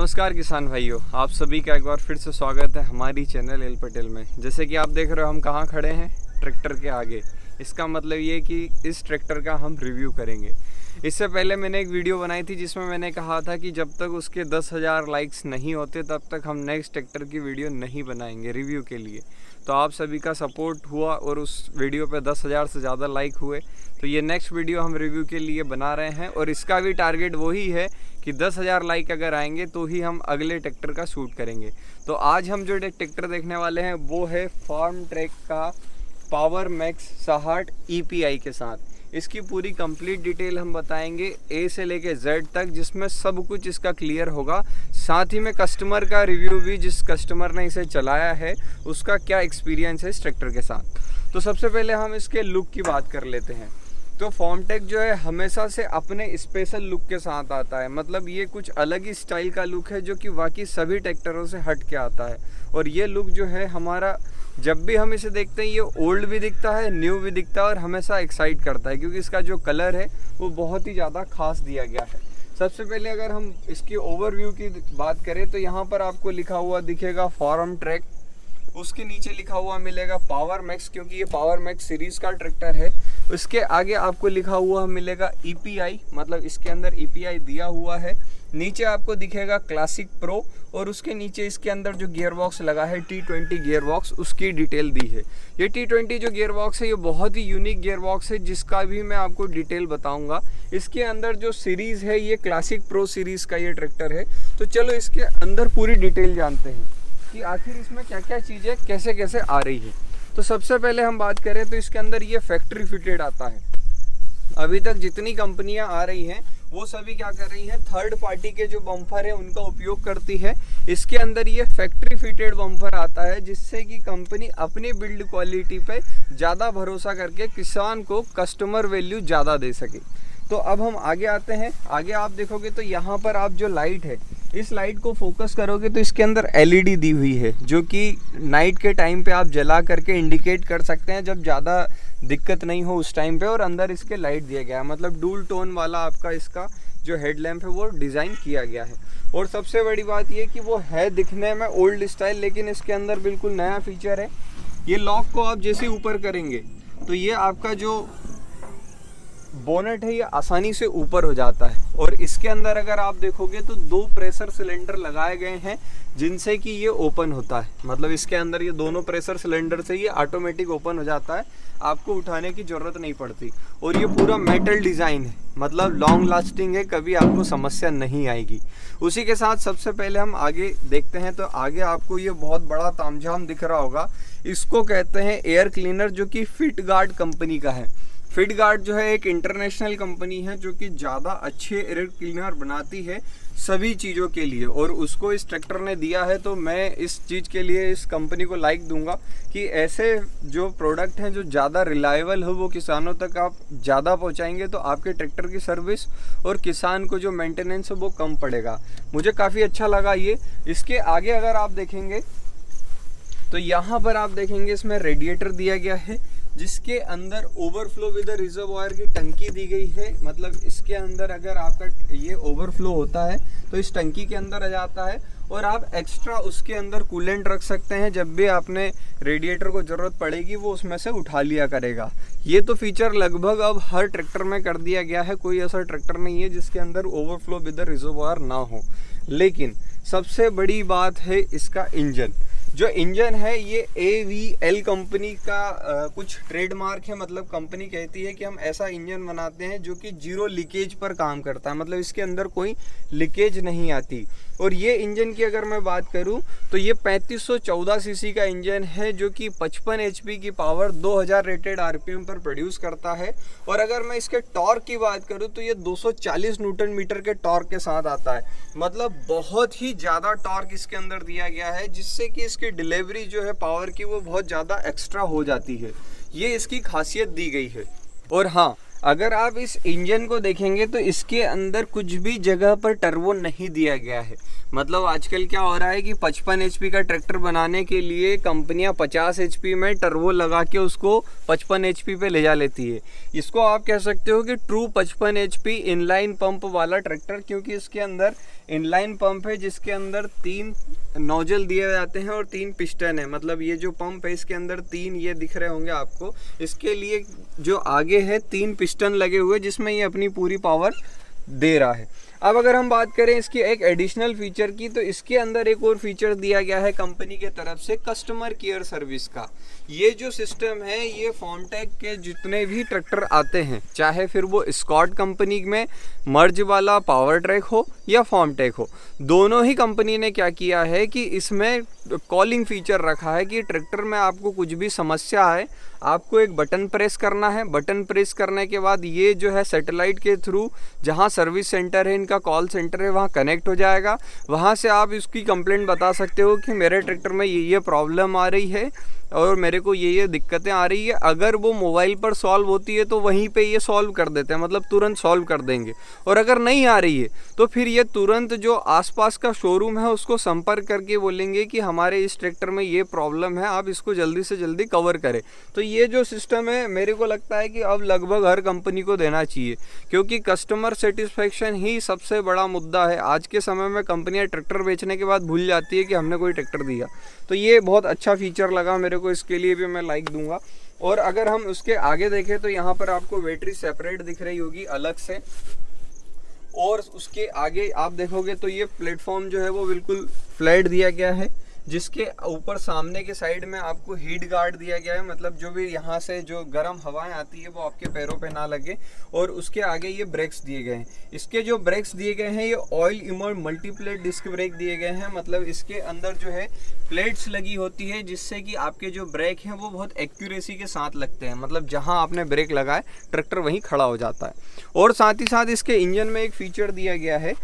नमस्कार किसान भाइयों, आप सभी का एक बार फिर से स्वागत है हमारी चैनल एल पटेल में। जैसे कि आप देख रहे हो हम कहाँ खड़े हैं, ट्रैक्टर के आगे। इसका मतलब ये कि इस ट्रैक्टर का हम रिव्यू करेंगे। इससे पहले मैंने एक वीडियो बनाई थी जिसमें मैंने कहा था कि जब तक उसके 10,000 लाइक्स नहीं होते तब तक हम नेक्स्ट ट्रैक्टर की वीडियो नहीं बनाएंगे रिव्यू के लिए। तो आप सभी का सपोर्ट हुआ और उस वीडियो पे 10,000 से ज़्यादा लाइक हुए, तो ये नेक्स्ट वीडियो हम रिव्यू के लिए बना रहे हैं। और इसका भी टारगेट वही है कि 10,000 लाइक अगर आएंगे तो ही हम अगले ट्रैक्टर का शूट करेंगे। तो आज हम जो ट्रैक्टर देखने वाले हैं वो है फार्म ट्रैक का पावर मैक्स 60 EPI के साथ। इसकी पूरी कंप्लीट डिटेल हम बताएंगे A से लेके Z तक, जिसमें सब कुछ इसका क्लियर होगा। साथ ही में कस्टमर का रिव्यू भी, जिस कस्टमर ने इसे चलाया है उसका क्या एक्सपीरियंस है इस ट्रैक्टर के साथ। तो सबसे पहले हम इसके लुक की बात कर लेते हैं। तो फार्मटेक जो है हमेशा से अपने स्पेशल लुक के साथ आता है। मतलब ये कुछ अलग ही स्टाइल का लुक है जो कि बाकी सभी ट्रैक्टरों से हट के आता है। और ये लुक जो है हमारा, जब भी हम इसे देखते हैं ये ओल्ड भी दिखता है, न्यू भी दिखता है और हमेशा एक्साइट करता है, क्योंकि इसका जो कलर है वो बहुत ही ज़्यादा खास दिया गया है। सबसे पहले अगर हम इसकी ओवरव्यू की बात करें तो यहाँ पर आपको लिखा हुआ दिखेगा फार्म ट्रैक, उसके नीचे लिखा हुआ मिलेगा पावर मैक्स, क्योंकि ये पावर मैक्स सीरीज़ का ट्रैक्टर है। उसके आगे आपको लिखा हुआ मिलेगा EPI, मतलब इसके अंदर EPI दिया हुआ है। नीचे आपको दिखेगा क्लासिक प्रो और उसके नीचे इसके अंदर जो गियर बॉक्स लगा है T20 गियर बॉक्स, उसकी डिटेल दी है। ये T20 जो गियर बॉक्स है ये बहुत ही यूनिक गियर बॉक्स है, जिसका भी मैं आपको डिटेल बताऊंगा। इसके अंदर जो सीरीज़ है ये क्लासिक प्रो सीरीज़ का ये ट्रैक्टर है। तो चलो इसके अंदर पूरी डिटेल जानते हैं कि आखिर इसमें क्या क्या चीज़ें कैसे कैसे आ रही है। तो सबसे पहले हम बात करें तो इसके अंदर ये फैक्ट्री फिटेड आता है। अभी तक जितनी कंपनियां आ रही हैं वो सभी क्या कर रही हैं, थर्ड पार्टी के जो बम्पर है उनका उपयोग करती है। इसके अंदर ये फैक्ट्री फिटेड बम्पर आता है, जिससे कि कंपनी अपनी बिल्ड क्वालिटी पे ज़्यादा भरोसा करके किसान को कस्टमर वैल्यू ज़्यादा दे सके। तो अब हम आगे आते हैं। आगे आप देखोगे तो यहाँ पर आप जो लाइट है, इस लाइट को फोकस करोगे तो इसके अंदर LED दी हुई है, जो कि नाइट के टाइम पे आप जला करके इंडिकेट कर सकते हैं जब ज़्यादा दिक्कत नहीं हो उस टाइम पे। और अंदर इसके लाइट दिया गया है, मतलब डूल टोन वाला आपका इसका जो हेडलैम्प है वो डिज़ाइन किया गया है। और सबसे बड़ी बात ये कि वो है दिखने में ओल्ड स्टाइल, लेकिन इसके अंदर बिल्कुल नया फीचर है। ये लॉक को आप जैसे ऊपर करेंगे तो ये आपका जो बोनेट है ये आसानी से ऊपर हो जाता है। और इसके अंदर अगर आप देखोगे तो 2 प्रेशर सिलेंडर लगाए गए हैं जिनसे कि ये ओपन होता है। मतलब इसके अंदर ये दोनों प्रेशर सिलेंडर से ये ऑटोमेटिक ओपन हो जाता है, आपको उठाने की ज़रूरत नहीं पड़ती। और ये पूरा मेटल डिज़ाइन है, मतलब लॉन्ग लास्टिंग है, कभी आपको समस्या नहीं आएगी। उसी के साथ सबसे पहले हम आगे देखते हैं। तो आगे आपको ये बहुत बड़ा तामझाम दिख रहा होगा, इसको कहते हैं एयर क्लीनर, जो कि फिट गार्ड कंपनी का है। फिट गार्ड जो है एक इंटरनेशनल कंपनी है जो कि ज़्यादा अच्छे एयर क्लीनर बनाती है सभी चीज़ों के लिए, और उसको इस ट्रैक्टर ने दिया है। तो मैं इस चीज़ के लिए इस कंपनी को लाइक दूंगा कि ऐसे जो प्रोडक्ट हैं जो ज़्यादा रिलायबल हो वो किसानों तक आप ज़्यादा पहुंचाएंगे तो आपके ट्रैक्टर की सर्विस और किसान को जो मेंटेनेंस है वो कम पड़ेगा। मुझे काफ़ी अच्छा लगा ये। इसके आगे अगर आप देखेंगे तो यहाँ पर आप देखेंगे इसमें रेडिएटर दिया गया है, जिसके अंदर ओवरफ्लो विद रिजर्वॉयर की टंकी दी गई है। मतलब इसके अंदर अगर आपका ये ओवरफ्लो होता है तो इस टंकी के अंदर आ जाता है, और आप एक्स्ट्रा उसके अंदर कूलेंट रख सकते हैं। जब भी आपने रेडिएटर को ज़रूरत पड़ेगी वो उसमें से उठा लिया करेगा। ये तो फीचर लगभग अब हर ट्रैक्टर में कर दिया गया है, कोई ऐसा ट्रैक्टर नहीं है जिसके अंदर ओवरफ्लो विद रिजर्वॉयर ना हो। लेकिन सबसे बड़ी बात है इसका इंजन। जो इंजन है ये AVL कंपनी का कुछ ट्रेडमार्क है। मतलब कंपनी कहती है कि हम ऐसा इंजन बनाते हैं जो कि 0 लीकेज पर काम करता है, मतलब इसके अंदर कोई लीकेज नहीं आती। और ये इंजन की अगर मैं बात करूं तो ये 3514 सीसी का इंजन है, जो कि 55 HP की पावर 2000 रेटेड RPM पर प्रोड्यूस करता है। और अगर मैं इसके टॉर्क की बात करूं तो ये 240 न्यूटन मीटर के टॉर्क के साथ आता है। मतलब बहुत ही ज़्यादा टॉर्क इसके अंदर दिया गया है, जिससे कि इसकी डिलीवरी जो है पावर की वो बहुत ज़्यादा एक्स्ट्रा हो जाती है। ये इसकी खासियत दी गई है। और हाँ, अगर आप इस इंजन को देखेंगे तो इसके अंदर कुछ भी जगह पर टर्बो नहीं दिया गया है। मतलब आजकल क्या हो रहा है कि 55 HP का ट्रैक्टर बनाने के लिए कंपनियां 50 HP में टर्बो लगा के उसको 55 HP पे ले जा लेती है। इसको आप कह सकते हो कि ट्रू 55 HP इनलाइन पंप वाला ट्रैक्टर, क्योंकि इसके अंदर इनलाइन पंप है जिसके अंदर 3 नोजल दिए जाते हैं और 3 पिस्टन है। मतलब ये जो पंप है इसके अंदर 3 ये दिख रहे होंगे आपको, इसके लिए जो आगे है 3 पिस्टन लगे हुए जिसमें ये अपनी पूरी पावर दे रहा है। अब अगर हम बात करें इसकी एक एडिशनल फीचर की, तो इसके अंदर एक और फीचर दिया गया है कंपनी के तरफ से, कस्टमर केयर सर्विस का। ये जो सिस्टम है ये फॉर्मटेक के जितने भी ट्रैक्टर आते हैं, चाहे फिर वो स्कॉट कंपनी में मर्ज वाला पावर ट्रैक हो या फॉर्मटेक हो, दोनों ही कंपनी ने क्या किया है कि इसमें कॉलिंग फीचर रखा है कि ट्रैक्टर में आपको कुछ भी समस्या है, आपको एक बटन प्रेस करना है। बटन प्रेस करने के बाद ये जो है सैटेलाइट के थ्रू जहाँ सर्विस सेंटर है, इनका कॉल सेंटर है, वहाँ कनेक्ट हो जाएगा। वहाँ से आप इसकी कंप्लेंट बता सकते हो कि मेरे ट्रैक्टर में ये प्रॉब्लम आ रही है और मेरे को ये दिक्कतें आ रही है। अगर वो मोबाइल पर सॉल्व होती है तो वहीं पे ये सॉल्व कर देते हैं, मतलब तुरंत सॉल्व कर देंगे। और अगर नहीं आ रही है तो फिर ये तुरंत जो आसपास का शोरूम है उसको संपर्क करके बोलेंगे कि हमारे इस ट्रैक्टर में ये प्रॉब्लम है, आप इसको जल्दी से जल्दी कवर करें। तो ये जो सिस्टम है मेरे को लगता है कि अब लगभग हर कंपनी को देना चाहिए, क्योंकि कस्टमर सेटिस्फेक्शन ही सबसे बड़ा मुद्दा है। आज के समय में कंपनियाँ ट्रैक्टर बेचने के बाद भूल जाती है कि हमने कोई ट्रैक्टर दिया। तो ये बहुत अच्छा फीचर लगा मेरे को, इसके लिए भी मैं लाइक दूंगा। और अगर हम उसके आगे देखें तो यहाँ पर आपको बैटरी सेपरेट दिख रही होगी अलग से, और उसके आगे आप देखोगे तो ये प्लेटफॉर्म जो है वो बिल्कुल फ्लैट दिया गया है, जिसके ऊपर सामने के साइड में आपको हीट गार्ड दिया गया है। मतलब जो भी यहाँ से जो गर्म हवाएं आती है वो आपके पैरों पे ना लगे। और उसके आगे ये ब्रेक्स दिए गए हैं। इसके जो ब्रेक्स दिए गए हैं ये ऑयल इमर्ड मल्टीप्लेट डिस्क ब्रेक दिए गए हैं। मतलब इसके अंदर जो है प्लेट्स लगी होती है जिससे कि आपके जो ब्रेक हैं वो बहुत एक्यूरेसी के साथ लगते हैं। मतलब जहाँ आपने ब्रेक लगाए ट्रैक्टर वहीं खड़ा हो जाता है। और साथ ही साथ इसके इंजन में एक फीचर दिया गया है,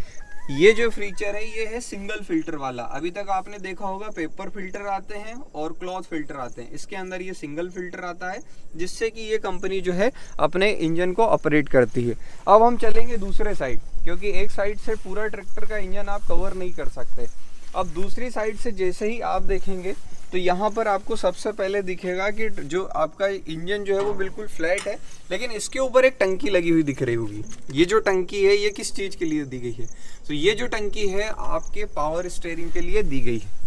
ये जो फीचर है ये है सिंगल फिल्टर वाला। अभी तक आपने देखा होगा पेपर फिल्टर आते हैं और क्लॉथ फिल्टर आते हैं, इसके अंदर ये सिंगल फिल्टर आता है जिससे कि ये कंपनी जो है अपने इंजन को ऑपरेट करती है। अब हम चलेंगे दूसरे साइड, क्योंकि एक साइड से पूरा ट्रैक्टर का इंजन आप कवर नहीं कर सकते। अब दूसरी साइड से जैसे ही आप देखेंगे तो यहाँ पर आपको सबसे पहले दिखेगा कि जो आपका इंजन जो है वो बिल्कुल फ्लैट है, लेकिन इसके ऊपर एक टंकी लगी हुई दिख रही होगी। ये जो टंकी है ये किस चीज़ के लिए दी गई है? तो ये जो टंकी है आपके पावर स्टीयरिंग के लिए दी गई है।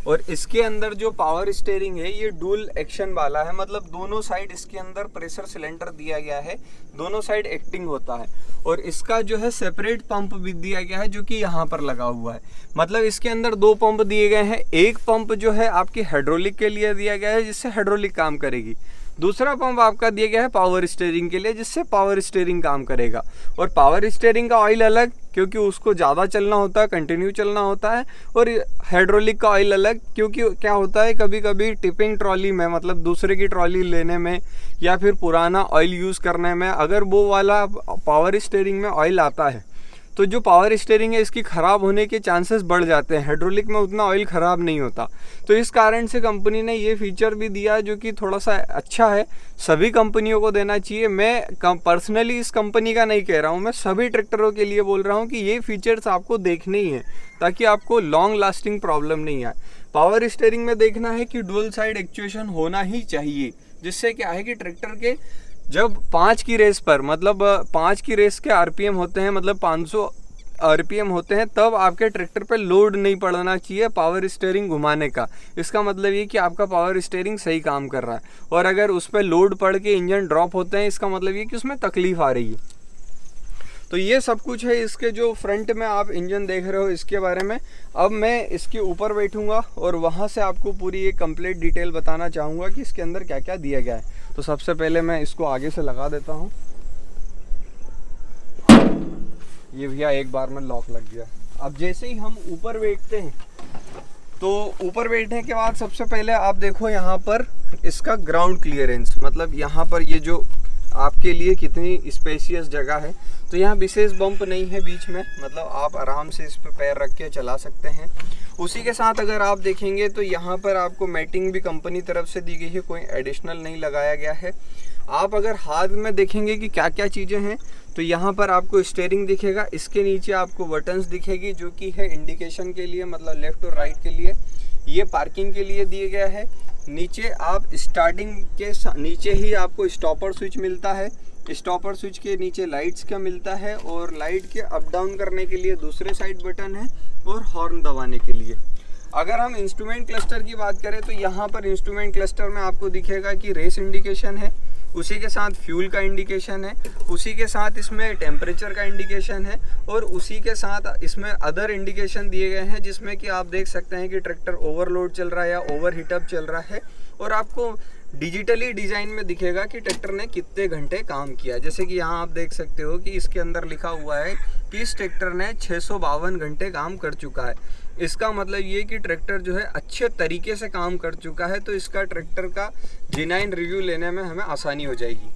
और इसके अंदर जो पावर स्टीयरिंग है ये डुअल एक्शन वाला है। मतलब दोनों साइड इसके अंदर प्रेशर सिलेंडर दिया गया है, दोनों साइड एक्टिंग होता है। और इसका जो है सेपरेट पंप भी दिया गया है जो कि यहाँ पर लगा हुआ है। मतलब इसके अंदर 2 पंप दिए गए हैं। एक पंप जो है आपकी हाइड्रोलिक के लिए दिया गया है जिससे हाइड्रोलिक काम करेगी। दूसरा पंप आपका दिया गया है पावर स्टीयरिंग के लिए जिससे पावर स्टीयरिंग काम करेगा। और पावर स्टीयरिंग का ऑयल अलग, क्योंकि उसको ज़्यादा चलना होता है, कंटिन्यू चलना होता है। और हाइड्रोलिक का ऑयल अलग, क्योंकि क्या होता है कभी कभी टिपिंग ट्रॉली में, मतलब दूसरे की ट्रॉली लेने में या फिर पुराना ऑयल यूज़ करने में अगर वो वाला पावर स्टीयरिंग में ऑयल आता है तो जो पावर स्टीयरिंग है इसकी ख़राब होने के चांसेस बढ़ जाते हैं। हाइड्रोलिक में उतना ऑयल ख़राब नहीं होता। तो इस कारण से कंपनी ने ये फीचर भी दिया जो कि थोड़ा सा अच्छा है, सभी कंपनियों को देना चाहिए। मैं पर्सनली इस कंपनी का नहीं कह रहा हूँ, मैं सभी ट्रैक्टरों के लिए बोल रहा हूँ कि ये फीचर्स आपको देखने ही हैं ताकि आपको लॉन्ग लास्टिंग प्रॉब्लम नहीं आए। पावर स्टीयरिंग में देखना है कि डुअल साइड एक्चुएशन होना ही चाहिए, जिससे क्या है कि ट्रैक्टर के जब 5 की रेस पर, मतलब 5 की रेस के आरपीएम होते हैं, मतलब 500 आरपीएम होते हैं, तब आपके ट्रैक्टर पे लोड नहीं पड़ना चाहिए पावर स्टीयरिंग घुमाने का। इसका मतलब ये कि आपका पावर स्टीयरिंग सही काम कर रहा है। और अगर उस पर लोड पड़ के इंजन ड्रॉप होते हैं इसका मतलब ये कि उसमें तकलीफ आ रही है। तो ये सब कुछ है इसके जो फ्रंट में आप इंजन देख रहे हो इसके बारे में। अब मैं इसके ऊपर बैठूंगा और वहाँ से आपको पूरी एक कंप्लीट डिटेल बताना चाहूँगा कि इसके अंदर क्या क्या दिया गया है। तो सबसे पहले मैं इसको आगे से लगा देता हूँ। ये भैया एक बार में लॉक लग गया। अब जैसे ही हम ऊपर बैठते हैं तो ऊपर बैठने के बाद सबसे पहले आप देखो यहाँ पर इसका ग्राउंड क्लियरेंस, मतलब यहाँ पर ये जो आपके लिए कितनी स्पेशियस जगह है। तो यहाँ विशेष बम्प नहीं है बीच में, मतलब आप आराम से इस पर पैर रख के चला सकते हैं। उसी के साथ अगर आप देखेंगे तो यहाँ पर आपको मैटिंग भी कंपनी तरफ से दी गई है, कोई एडिशनल नहीं लगाया गया है। आप अगर हाथ में देखेंगे कि क्या क्या चीज़ें हैं तो यहाँ पर आपको स्टीयरिंग दिखेगा, इसके नीचे आपको बटन्स दिखेगी जो कि है इंडिकेशन के लिए, मतलब लेफ़्ट और राइट के लिए। ये पार्किंग के लिए दिया गया है। नीचे आप स्टार्टिंग के नीचे ही आपको स्टॉपर स्विच मिलता है, स्टॉपर स्विच के नीचे लाइट्स का मिलता है और लाइट के अप डाउन करने के लिए दूसरे साइड बटन है और हॉर्न दबाने के लिए। अगर हम इंस्ट्रूमेंट क्लस्टर की बात करें तो यहाँ पर इंस्ट्रूमेंट क्लस्टर में आपको दिखेगा कि रेस इंडिकेशन है, उसी के साथ फ्यूल का इंडिकेशन है, उसी के साथ इसमें टेम्परेचर का इंडिकेशन है और उसी के साथ इसमें अदर इंडिकेशन दिए गए हैं जिसमें कि आप देख सकते हैं कि ट्रैक्टर ओवरलोड चल रहा है या ओवर हीटअप चल रहा है और आपको डिजिटली डिज़ाइन में दिखेगा कि ट्रैक्टर ने कितने घंटे काम किया। जैसे कि यहाँ आप देख सकते हो कि इसके अंदर लिखा हुआ है कि इस ट्रैक्टर ने 652 घंटे काम कर चुका है। इसका मतलब ये कि ट्रैक्टर जो है अच्छे तरीके से काम कर चुका है, तो इसका ट्रैक्टर का जेन्युइन रिव्यू लेने में हमें आसानी हो जाएगी।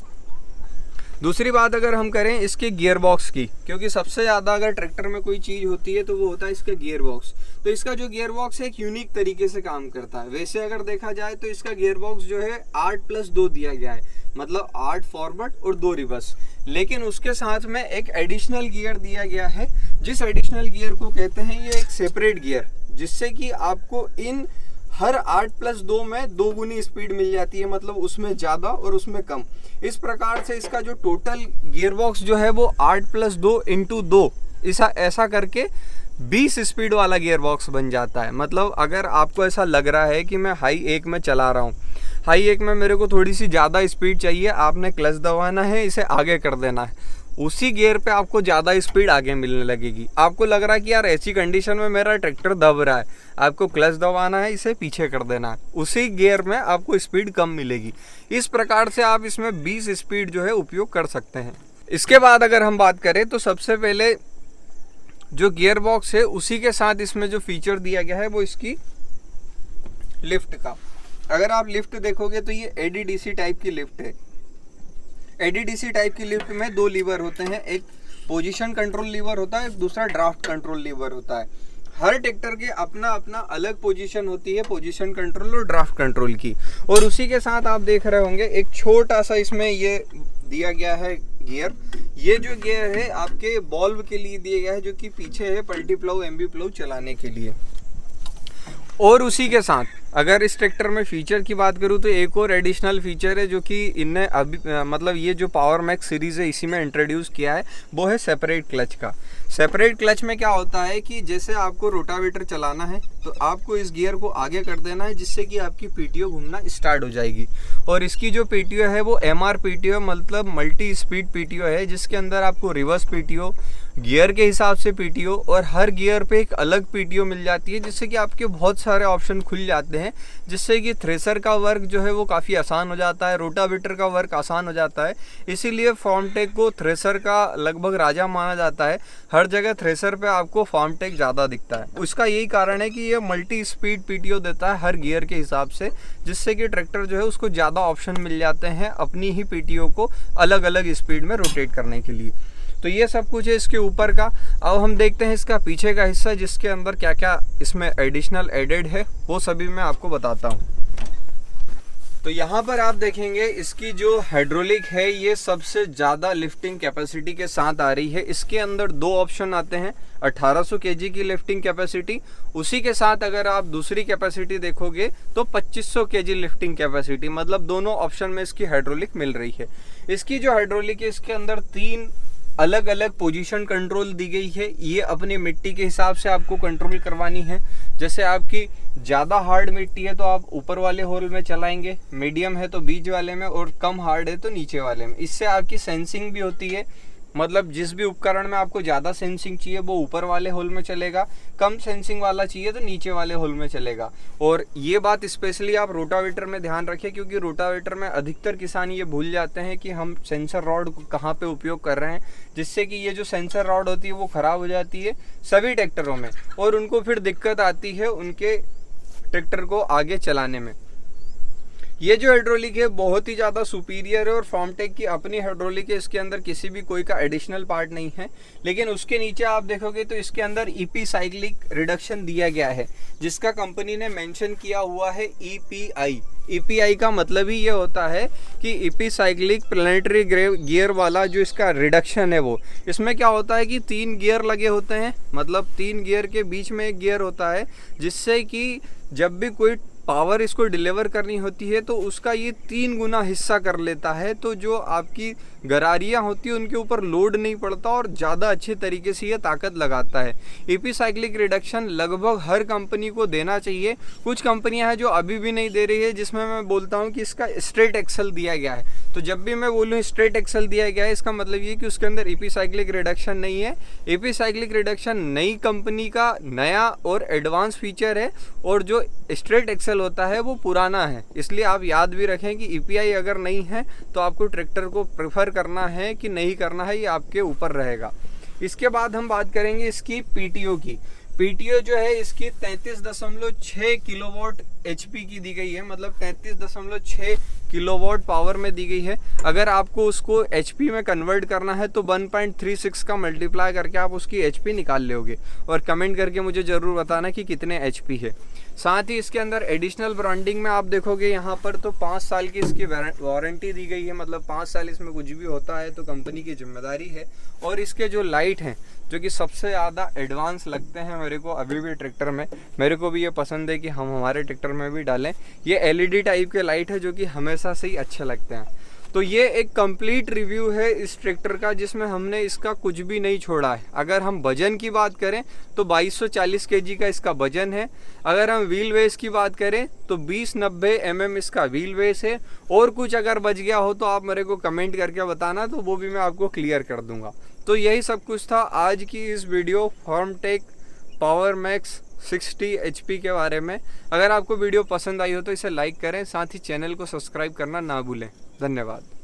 दूसरी बात अगर हम करें इसके गियर बॉक्स की, क्योंकि सबसे ज़्यादा अगर ट्रैक्टर में कोई चीज़ होती है तो वो होता है इसका गियर बॉक्स। तो इसका जो गियर बॉक्स है एक यूनिक तरीके से काम करता है। वैसे अगर देखा जाए तो इसका गियर बॉक्स जो है 8+2 दिया गया है, मतलब 8 फॉरवर्ड और 2 रिवर्स। लेकिन उसके साथ में एक एडिशनल गियर दिया गया है, जिस एडिशनल गियर को कहते हैं ये एक सेपरेट गियर, जिससे कि आपको इन हर 8+2 में 2 गुनी स्पीड मिल जाती है, मतलब उसमें ज़्यादा और उसमें कम। इस प्रकार से इसका जो टोटल गियर बॉक्स जो है वो 8+2 × 2 ऐसा करके 20 स्पीड वाला गियर बॉक्स बन जाता है। मतलब अगर आपको ऐसा लग रहा है कि मैं हाई 1 में चला रहा हूँ, हाई 1 में मेरे को थोड़ी सी ज़्यादा स्पीड चाहिए, आपने क्लच दबाना है, इसे आगे कर देना है, उसी गियर पे आपको ज़्यादा स्पीड आगे मिलने लगेगी। आपको लग रहा है कि यार ऐसी कंडीशन में मेरा ट्रैक्टर दब रहा है, आपको क्लच दबाना है, इसे पीछे कर देना है, उसी गियर में आपको स्पीड कम मिलेगी। इस प्रकार से आप इसमें 20 स्पीड जो है उपयोग कर सकते हैं। इसके बाद अगर हम बात करें तो सबसे पहले जो गियर बॉक्स है उसी के साथ इसमें जो फीचर दिया गया है वो इसकी लिफ्ट का। अगर आप लिफ्ट देखोगे तो ये ADDC टाइप की लिफ्ट है। ADDC टाइप की लिफ्ट में 2 लीवर होते हैं, एक पोजीशन कंट्रोल लीवर होता है, एक दूसरा ड्राफ्ट कंट्रोल लीवर होता है। हर ट्रैक्टर के अपना अपना अलग पोजीशन होती है, पोजीशन कंट्रोल और ड्राफ्ट कंट्रोल की। और उसी के साथ आप देख रहे होंगे एक छोटा सा इसमें ये दिया गया है गियर। ये जो गियर है आपके बॉल्व के लिए दिया गया है, जो कि पीछे है पल्टी प्लाउ एमबी प्लाउ चलाने के लिए। और उसी के साथ अगर इस ट्रैक्टर में फीचर की बात करूँ तो एक और एडिशनल फीचर है जो कि इनने अभी मतलब ये जो पावर मैक्स सीरीज़ है इसी में इंट्रोड्यूस किया है, वो है सेपरेट क्लच का। सेपरेट क्लच में क्या होता है कि जैसे आपको रोटावेटर चलाना है तो आपको इस गियर को आगे कर देना है, जिससे कि आपकी पीटीओ घूमना स्टार्ट हो जाएगी। और इसकी जो पीटीओ है वो MR पीटीओ, मतलब मल्टी स्पीड पीटीओ है, जिसके अंदर आपको रिवर्स पीटीओ, गियर के हिसाब से पीटीओ और हर गियर पे एक अलग पीटीओ मिल जाती है, जिससे कि आपके बहुत सारे ऑप्शन खुल जाते हैं, जिससे कि थ्रेसर का वर्क जो है वो काफ़ी आसान हो जाता है, रोटावेटर का वर्क आसान हो जाता है। इसीलिए फार्मटेक को थ्रेसर का लगभग राजा माना जाता है। हर जगह थ्रेसर पे आपको फार्मटेक ज़्यादा दिखता है। उसका यही कारण है कि ये मल्टी स्पीड पीटीओ देता है हर गियर के हिसाब से, जिससे कि ट्रैक्टर जो है उसको ज़्यादा ऑप्शन मिल जाते हैं अपनी ही पीटीओ को अलग अलग स्पीड में रोटेट करने के लिए। तो ये सब कुछ है इसके ऊपर का। अब हम देखते हैं इसका पीछे का हिस्सा, जिसके अंदर क्या क्या इसमें एडिशनल एडेड है वो सभी मैं आपको बताता हूँ। तो यहाँ पर आप देखेंगे इसकी जो हाइड्रोलिक है ये सबसे ज़्यादा लिफ्टिंग कैपेसिटी के साथ आ रही है। इसके अंदर 2 ऑप्शन आते हैं, 1800 kg की लिफ्टिंग कैपेसिटी, उसी के साथ अगर आप दूसरी कैपेसिटी देखोगे तो 2500 kg लिफ्टिंग कैपेसिटी, मतलब दोनों ऑप्शन में इसकी हाइड्रोलिक मिल रही है। इसकी जो हाइड्रोलिक है इसके अंदर 3 अलग अलग पोजीशन कंट्रोल दी गई है। ये अपनी मिट्टी के हिसाब से आपको कंट्रोल करवानी है। जैसे आपकी ज़्यादा हार्ड मिट्टी है तो आप ऊपर वाले होल में चलाएंगे, मीडियम है तो बीच वाले में, और कम हार्ड है तो नीचे वाले में। इससे आपकी सेंसिंग भी होती है, मतलब जिस भी उपकरण में आपको ज़्यादा सेंसिंग चाहिए वो ऊपर वाले होल में चलेगा, कम सेंसिंग वाला चाहिए तो नीचे वाले होल में चलेगा। और ये बात स्पेशली आप रोटावेटर में ध्यान रखें, क्योंकि रोटावेटर में अधिकतर किसान ये भूल जाते हैं कि हम सेंसर रॉड कहाँ पे उपयोग कर रहे हैं, जिससे कि ये जो सेंसर रॉड होती है वो ख़राब हो जाती है सभी ट्रैक्टरों में, और उनको फिर दिक्कत आती है उनके ट्रैक्टर को आगे चलाने में। ये जो हाइड्रोलिक है बहुत ही ज़्यादा सुपीरियर है और फॉर्मटेक की अपनी हाइड्रोलिक है, इसके अंदर किसी भी कोई का एडिशनल पार्ट नहीं है। लेकिन उसके नीचे आप देखोगे तो इसके अंदर ईपी साइक्लिक रिडक्शन दिया गया है, जिसका कंपनी ने मेंशन किया हुआ है ईपीआई। ईपीआई का मतलब ही ये होता है कि ईपी साइक्लिक प्लानिटरी गियर वाला जो इसका रिडक्शन है वो, इसमें क्या होता है कि 3 गियर लगे होते हैं, मतलब 3 गियर के बीच में एक गियर होता है, जिससे कि जब भी कोई पावर इसको डिलीवर करनी होती है तो उसका ये 3 गुना हिस्सा कर लेता है। तो जो आपकी गरारियाँ होती है उनके ऊपर लोड नहीं पड़ता और ज़्यादा अच्छे तरीके से ये ताकत लगाता है। ईपी साइक्लिक रिडक्शन लगभग हर कंपनी को देना चाहिए। कुछ कंपनियां हैं जो अभी भी नहीं दे रही है, जिसमें मैं बोलता हूँ कि इसका स्ट्रेट एक्सल दिया गया है। तो जब भी मैं बोलूँ स्ट्रेट एक्सल दिया गया है, इसका मतलब ये कि उसके अंदर ईपी साइक्लिक रिडक्शन नहीं है। ईपी साइक्लिक रिडक्शन नई कंपनी का नया और एडवांस फीचर है, और जो स्ट्रेट एक्सल होता है वो पुराना है। इसलिए आप याद भी रखें कि ईपीआई अगर नहीं है तो आपको ट्रैक्टर को प्रेफर करना है कि नहीं करना है, ये आपके ऊपर रहेगा। इसके बाद हम बात करेंगे इसकी पीटीओ की। पीटीओ जो है इसकी 33.6 किलोवाट एचपी की दी गई है, मतलब 33.6 किलोवाट पावर में दी गई है। अगर आपको उसको एचपी में कन्वर्ट करना है तो 1.36 का मल्टीप्लाई करके आप उसकी एचपी निकाल लोगे, और कमेंट करके मुझे ज़रूर बताना कि कितने एचपी है। साथ ही इसके अंदर एडिशनल ब्रांडिंग में आप देखोगे यहाँ पर तो 5 साल की इसकी वारंटी दी गई है, मतलब 5 साल इसमें कुछ भी होता है तो कंपनी की जिम्मेदारी है। और इसके जो लाइट हैं जो कि सबसे ज़्यादा एडवांस लगते हैं मेरे को अभी भी ट्रैक्टर में, मेरे को भी ये पसंद है कि हम हमारे ट्रैक्टर में भी डालें। ये एलईडी टाइप के लाइट है जो कि हमेशा से ही अच्छे लगते हैं। तो ये एक कंप्लीट रिव्यू है इस ट्रैक्टर का, जिसमें हमने इसका कुछ भी नहीं छोड़ा है। अगर हम वजन की बात करें तो 2240 केजी का इसका वजन है। अगर हम व्हील बेस की बात करें तो 2090 mm इसका व्हील बेस है। और कुछ अगर बच गया हो तो आप मेरे को कमेंट करके बताना, तो वो भी मैं आपको क्लियर कर दूंगा। तो यही सब कुछ था आज की इस वीडियो फॉर्मटेक पावर मैक्स 60 HP के बारे में। अगर आपको वीडियो पसंद आई हो तो इसे लाइक करें, साथ ही चैनल को सब्सक्राइब करना ना भूलें। धन्यवाद।